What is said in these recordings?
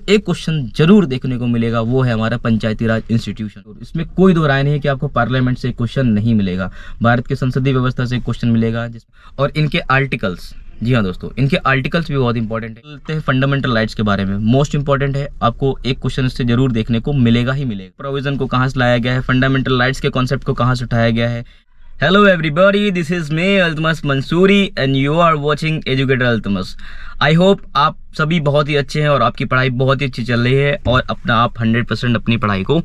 एक क्वेश्चन जरूर देखने को मिलेगा, वो है हमारा पंचायती राज इंस्टीट्यूशन। इसमें कोई दो राय नहीं है कि आपको पार्लियामेंट से क्वेश्चन नहीं मिलेगा, भारत के संसदीय व्यवस्था से क्वेश्चन मिलेगा। और इनके आर्टिकल्स, जी हाँ दोस्तों, इनके आर्टिकल्स भी बहुत इंपॉर्टेंट है। बोलते हैं फंडामेंटल राइट्स के बारे में, मोस्ट इंपॉर्टेंट है, आपको एक क्वेश्चन इससे जरूर देखने को मिलेगा ही मिलेगा। प्रोविजन को कहाँ से लाया गया है, फंडामेंटल राइट्स के कॉन्सेप्ट को कहाँ से उठाया गया है। Hello everybody, this is me Altamas Mansuri and you are watching educator Altamas. I hope आप सभी बहुत ही अच्छे हैं और आपकी पढ़ाई बहुत ही अच्छी चल रही है और अपना आप 100% अपनी पढ़ाई को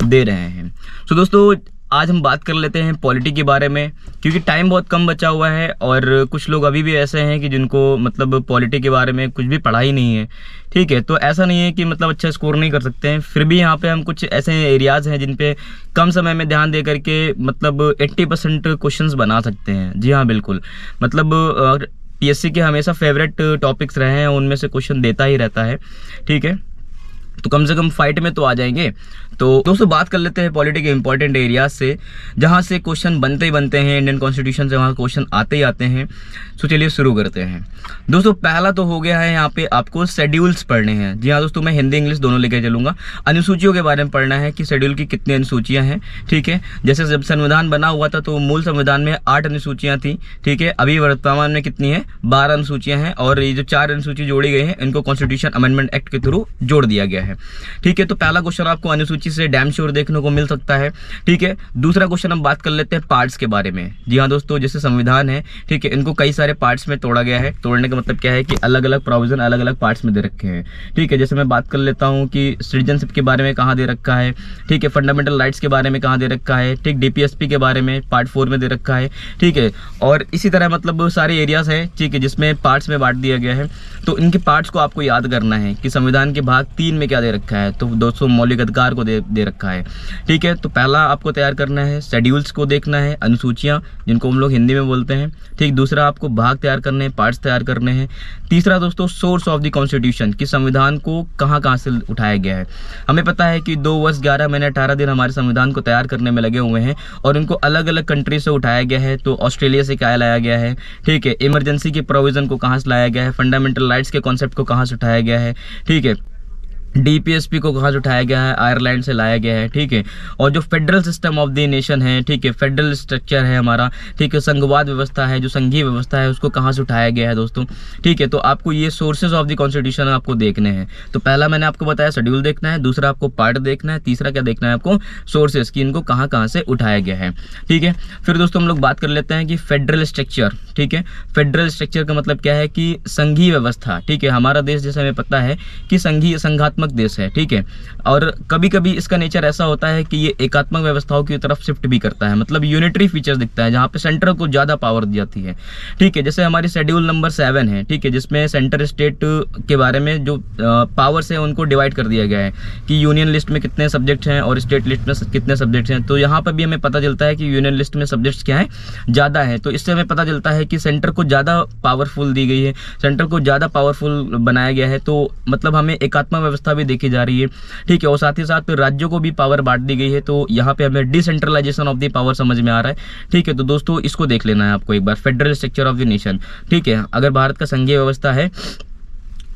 दे रहे हैं। तो दोस्तों आज हम बात कर लेते हैं पॉलिटी के बारे में, क्योंकि टाइम बहुत कम बचा हुआ है और कुछ लोग अभी भी ऐसे हैं कि जिनको मतलब पॉलिटी के बारे में कुछ भी पढ़ा ही नहीं है। ठीक है, तो ऐसा नहीं है कि मतलब अच्छा स्कोर नहीं कर सकते हैं, फिर भी यहाँ पे हम कुछ ऐसे एरियाज़ हैं जिन पे कम समय में ध्यान दे करके मतलब 80% क्वेश्चंस बना सकते हैं। जी हाँ बिल्कुल, मतलब पीएससी के हमेशा फेवरेट टॉपिक्स रहे हैं, उनमें से क्वेश्चन देता ही रहता है। ठीक है, तो कम से कम फाइट में तो आ जाएंगे। तो दोस्तों बात कर लेते हैं पॉलिटी के इंपॉर्टेंट एरियाज से, जहां से क्वेश्चन बनते ही बनते हैं, इंडियन कॉन्स्टिट्यूशन से वहां क्वेश्चन आते ही आते हैं। तो चलिए शुरू करते हैं। दोस्तों पहला तो हो गया है, यहाँ पे आपको शेड्यूल्स पढ़ने हैं। जी हाँ दोस्तों, मैं हिंदी इंग्लिश दोनों लेकर चलूंगा। अनुसूचियों के बारे में पढ़ना है कि शेड्यूल की कितनी अनुसूचियाँ हैं। ठीक है, जैसे जब संविधान बना हुआ था तो मूल संविधान में 8 अनुसूचियाँ थी। ठीक है, अभी वर्तमान में कितनी है, 12 अनुसूचियाँ हैं और ये जो 4 अनुसूची जोड़ी गई हैं इनको कॉन्स्टिट्यूशन अमेंडमेंट एक्ट के थ्रू जोड़ दिया गया है। ठीक है, तो पहला क्वेश्चन आपको अनुसूची से डैम श्योर देखने को मिल सकता है। ठीक है, दूसरा क्वेश्चन हम बात कर लेते हैं पार्ट्स के बारे में। जी हाँ दोस्तों, जैसे संविधान है, ठीक है, इनको कई सारे पार्ट्स में तोड़ा गया है। तोड़ने का मतलब क्या है कि अलग अलग प्रोविजन अलग अलग पार्ट्स में दे रखे हैं। ठीक है, जैसे मैं बात कर लेता हूँ कि सिटीजनशिप के बारे में कहाँ दे रखा है। ठीक है, फंडामेंटल राइट्स के बारे में कहाँ दे रखा है। ठीक, डीपीएसपी के बारे में पार्ट 4 में दे रखा है। ठीक है, और इसी तरह मतलब सारे एरियाज हैं, ठीक है, जिसमें पार्ट्स में बांट दिया गया है। तो इनके पार्ट्स को आपको याद करना है कि संविधान के भाग 3 में क्या दे रखा है। तो दोस्तों मौलिक अधिकार को दे रखा है। ठीक है, तो पहला आपको तैयार करना है, शेड्यूल्स को देखना है, अनुसूचियां जिनको हम लोग हिंदी में बोलते हैं। ठीक, दूसरा आपको भाग तैयार करने हैं, पार्ट्स तैयार करने हैं। तीसरा दोस्तों सोर्स ऑफ द कॉन्स्टिट्यूशन, कि संविधान को कहाँ से उठाया गया है। हमें पता है कि 2 वर्ष 11 महीने 18 दिन हमारे संविधान को तैयार करने में लगे हुए हैं और इनको अलग अलग कंट्री से उठाया गया है। तो ऑस्ट्रेलिया से क्या लाया गया है। ठीक है, इमरजेंसी के प्रोविजन को कहाँ से लाया गया है, फंडामेंटल राइट्स के कॉन्सेप्ट को कहाँ से उठाया गया है। ठीक है, डीपीएसपी को कहाँ से उठाया गया है, आयरलैंड से लाया गया है। ठीक है, और जो federal system of the nation है, ठीक है, फेडरल स्ट्रक्चर है हमारा, ठीक है, संघवाद व्यवस्था है, जो संघीय व्यवस्था है, उसको कहाँ से उठाया गया है दोस्तों। ठीक है, तो आपको ये सोर्सेज ऑफ द कॉन्स्टिट्यूशन आपको देखने हैं। तो पहला मैंने आपको बताया शेड्यूल देखना है, दूसरा आपको पार्ट देखना है, तीसरा क्या देखना है आपको, सोर्सेज, की इनको कहाँ कहाँ से उठाया गया है। ठीक है, फिर दोस्तों हम लोग बात कर लेते हैं कि फेडरल स्ट्रक्चर। ठीक है, फेडरल स्ट्रक्चर का मतलब क्या है कि संघीय व्यवस्था। ठीक है, हमारा देश जैसे हमें पता है कि संघात्मक देश है। ठीक है, और कभी कभी इसका नेचर ऐसा होता है कि ये एकात्मक व्यवस्थाओं की तरफ शिफ्ट भी करता है, मतलब यूनिटरी फीचर्स दिखता है जहां पे सेंटर को ज्यादा पावर दी जाती है। ठीक है, जैसे हमारी शेड्यूल नंबर 7 है। ठीक है, जिसमें सेंटर स्टेट के बारे में जो पावर्स है उनको डिवाइड कर दिया गया है कि यूनियन लिस्ट में कितने सब्जेक्ट हैं और स्टेट लिस्ट में कितने सब्जेक्ट हैं। तो यहाँ पर भी हमें पता चलता है कि यूनियन लिस्ट में सब्जेक्ट्स क्या है, ज्यादा है। तो इससे हमें पता चलता है कि सेंटर को ज्यादा पावरफुल दी गई है, सेंटर को ज्यादा पावरफुल बनाया गया है। तो मतलब हमें एकात्मक व्यवस्था भी देखी जा रही है। ठीक है, और साथ ही साथ राज्यों को भी पावर बांट दी गई है। तो यहाँ पे हमें डिसेंट्रलाइजेशन ऑफ द पावर समझ में आ रहा है। ठीक है, तो दोस्तों इसको देख लेना है आपको एक बार, federal structure of the nation. ठीक है, अगर भारत का संघीय व्यवस्था है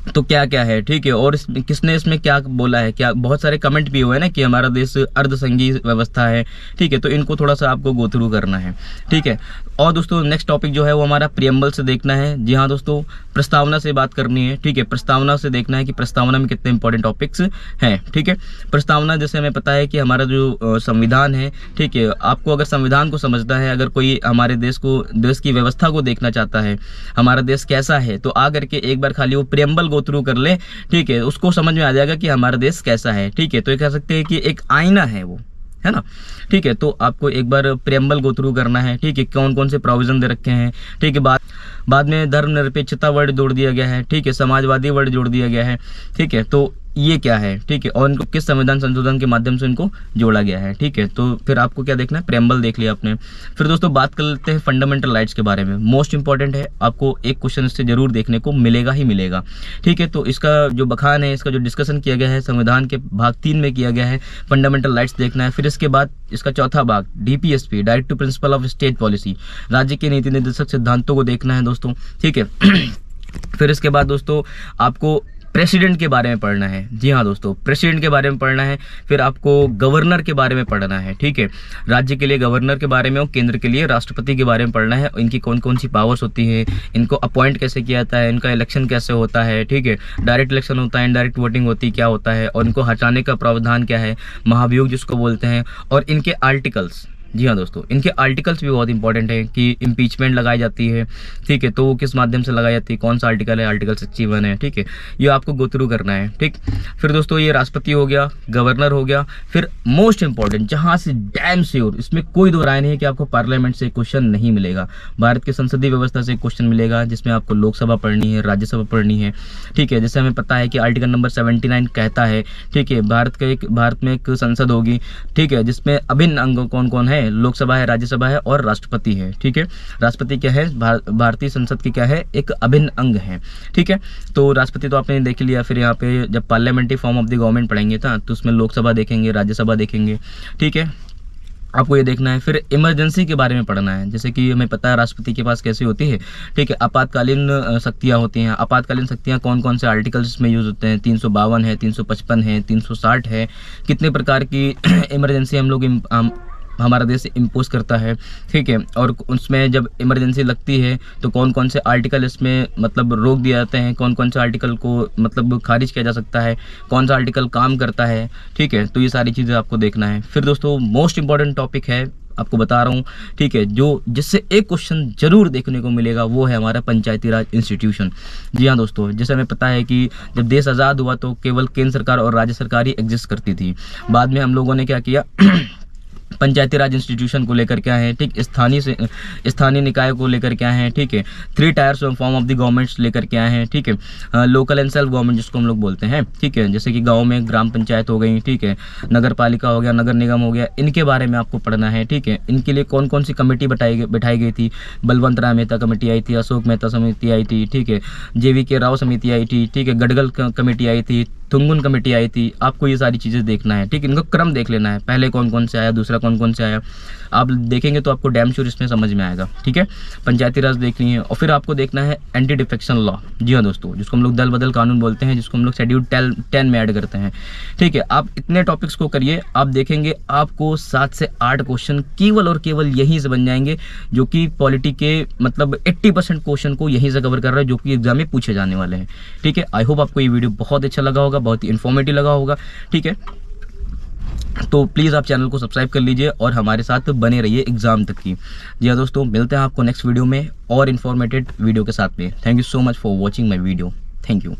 तो क्या क्या है। ठीक है, और किसने इसमें क्या बोला है, क्या बहुत सारे कमेंट भी हुए हैं ना कि हमारा देश अर्ध संघीय व्यवस्था है। ठीक है, तो इनको थोड़ा सा आपको गो थ्रू करना है। ठीक है, और दोस्तों नेक्स्ट टॉपिक जो है वो हमारा प्रियम्बल से देखना है। जी हाँ दोस्तों, प्रस्तावना से बात करनी है। ठीक है, प्रस्तावना से देखना है कि प्रस्तावना में कितने इंपॉर्टेंट टॉपिक्स हैं। ठीक है, प्रस्तावना जैसे हमें पता है कि हमारा जो संविधान है, ठीक है, आपको अगर संविधान को समझना है, अगर कोई हमारे देश की व्यवस्था को देखना चाहता है, हमारा देश कैसा है, तो आ करके एक बार खाली वो प्रियम्बल गो थ्रू कर ले। ठीक है, उसको समझ में आ जाएगा कि हमारा देश कैसा है। ठीक है, तो ये कह सकते हैं कि एक आईना है वो, है ना। ठीक है, तो आपको एक बार प्रियम्बल गो थ्रू करना है। ठीक है, कौन कौन से प्रोविजन दे रखे हैं। ठीक है, बाद में धर्मनिरपेक्षता वर्ड जोड़ दिया गया है। ठीक है, समाजवादी वर्ड जोड़ दिया गया है। ठीक है, तो ये क्या है। ठीक है, और इनको किस संविधान संशोधन के माध्यम से इनको जोड़ा गया है। ठीक है, तो फिर आपको क्या देखना है, प्रेम्बल देख लिया आपने। फिर दोस्तों बात कर लेते हैं फंडामेंटल राइट्स के बारे में। मोस्ट इंपॉर्टेंट है, आपको एक क्वेश्चन इससे जरूर देखने को मिलेगा ही मिलेगा। ठीक है, तो इसका जो बखान है, इसका जो डिस्कशन किया गया है, संविधान के भाग 3 में किया गया है। फंडामेंटल राइट्स देखना है। फिर इसके बाद इसका चौथा भाग DPSP, direct to principle of state policy, राज्य के नीति निर्देशक सिद्धांतों को देखना है दोस्तों। ठीक है, फिर इसके बाद दोस्तों आपको प्रेसिडेंट के बारे में पढ़ना है। जी हाँ दोस्तों, प्रेसिडेंट के बारे में पढ़ना है। फिर आपको गवर्नर के बारे में पढ़ना है, ठीक है। राज्य के लिए गवर्नर के बारे में और केंद्र के लिए राष्ट्रपति के बारे में पढ़ना है। इनकी कौन कौन सी पावर्स होती है, इनको अपॉइंट कैसे किया जाता है, इनका इलेक्शन कैसे होता है, ठीक है। डायरेक्ट इलेक्शन होता है, इनडायरेक्ट वोटिंग होती है, क्या होता है, और इनको हटाने का प्रावधान क्या है, महाभियोग जिसको बोलते हैं, और इनके आर्टिकल्स। जी हाँ दोस्तों, इनके आर्टिकल्स भी बहुत इंपॉर्टेंट है कि इम्पीचमेंट लगाई जाती है, ठीक है, तो वो किस माध्यम से लगाई जाती है, कौन सा आर्टिकल है, आर्टिकल 61 है, ठीक है। ये आपको गो थ्रू करना है, ठीक। फिर दोस्तों ये राष्ट्रपति हो गया, गवर्नर हो गया। फिर मोस्ट इंपॉर्टेंट, जहाँ से डैम श्योर, इसमें कोई दो राय नहीं है कि आपको पार्लियामेंट से क्वेश्चन नहीं मिलेगा। भारत की संसदीय व्यवस्था से क्वेश्चन मिलेगा, जिसमें आपको लोकसभा पढ़नी है, राज्यसभा पढ़नी है, ठीक है। जैसे हमें पता है कि आर्टिकल नंबर 79 कहता है, ठीक है, भारत में एक संसद होगी, ठीक है, जिसमें अभिन्न अंग कौन कौन है, लोकसभा है, राज्यसभा है और राष्ट्रपति है, ठीक है। राष्ट्रपति क्या है, भारतीय संसद की क्या है, एक अभिन्न अंग है, ठीक है। तो राष्ट्रपति तो आपने देख लिया। फिर यहाँ पे जब parliamentary form of the government पढ़ेंगे था तो उसमें लोकसभा देखेंगे, राज्यसभा देखेंगे, ठीक है, आपको ये देखना है। फिर इमरजेंसी के बारे में पढ़ना है, जैसे कि हमें पता है राष्ट्रपति के पास कैसी होती है, ठीक है, आपातकालीन शक्तियाँ होती हैं। आपातकालीन शक्तियाँ कौन कौन से आर्टिकल्स में यूज़ होते हैं, 352 है, 355 है, 360 है, कितने प्रकार की इमरजेंसी हम लोग हमारा देश इम्पोज करता है, ठीक है। और उसमें जब इमरजेंसी लगती है तो कौन कौन से आर्टिकल इसमें मतलब रोक दिए जाते हैं, कौन कौन से आर्टिकल को मतलब खारिज किया जा सकता है, कौन सा आर्टिकल काम करता है, ठीक है। तो ये सारी चीज़ें आपको देखना है। फिर दोस्तों मोस्ट इंपॉर्टेंट टॉपिक है, आपको बता रहा हूँ, ठीक है, जो जिससे एक क्वेश्चन जरूर देखने को मिलेगा वो है हमारा पंचायती राज इंस्टीट्यूशन। जी हाँ दोस्तों, जैसे हमें पता है कि जब देश आज़ाद हुआ तो केवल केंद्र सरकार और राज्य सरकार ही एग्जिस्ट करती थी। बाद में हम लोगों ने क्या किया पंचायती राज इंस्टीट्यूशन को लेकर क्या है, ठीक, स्थानीय निकाय को लेकर क्या है, ठीक है, 3 tyres form of the governments लेकर क्या है, ठीक है, लोकल एंड सेल्फ गवर्नमेंट जिसको हम लोग बोलते हैं, ठीक है। जैसे कि गांव में ग्राम पंचायत हो गई, ठीक है, नगर पालिका हो गया, नगर निगम हो गया, इनके बारे में आपको पढ़ना है, ठीक है। इनके लिए कौन कौन सी कमेटी बैठाई गई थी, बलवंत राय मेहता कमेटी आई थी, अशोक मेहता समिति आई थी, ठीक है, JV राव समिति आई थी, ठीक है, गडगल कमेटी आई थी, तुंगुन कमेटी आई थी। आपको ये सारी चीज़ें देखना है, ठीक, इनको क्रम देख लेना है, पहले कौन कौन से आया, दूसरा कौन कौन से आया, आप देखेंगे तो आपको डैम श्योर इसमें समझ में आएगा, ठीक है। पंचायती राज देखनी है। और फिर आपको देखना है एंटी डिफेक्शन लॉ। जी हाँ दोस्तों, जिसको हम लोग दल बदल कानून बोलते हैं, जिसको हम लोग शेड्यूल 10 में ऐड करते हैं, ठीक है। आप इतने टॉपिक्स को करिए, आप देखेंगे आपको 7 से 8 क्वेश्चन केवल और केवल यहीं से बन जाएंगे, जो कि पॉलिटी के मतलब 80% क्वेश्चन को यहीं से कवर कर रहा है, जो कि एग्जाम में पूछे जाने वाले हैं, ठीक है। आई होप आपको ये वीडियो बहुत अच्छा लगा होगा, बहुत ही इन्फॉर्मेटिव लगा होगा, ठीक है। तो प्लीज़ आप चैनल को सब्सक्राइब कर लीजिए और हमारे साथ बने रहिए एग्जाम तक की। जी हाँ दोस्तों, मिलते हैं आपको नेक्स्ट वीडियो में और इन्फॉर्मेटिव वीडियो के साथ में। Thank you so much for watching my video. Thank you.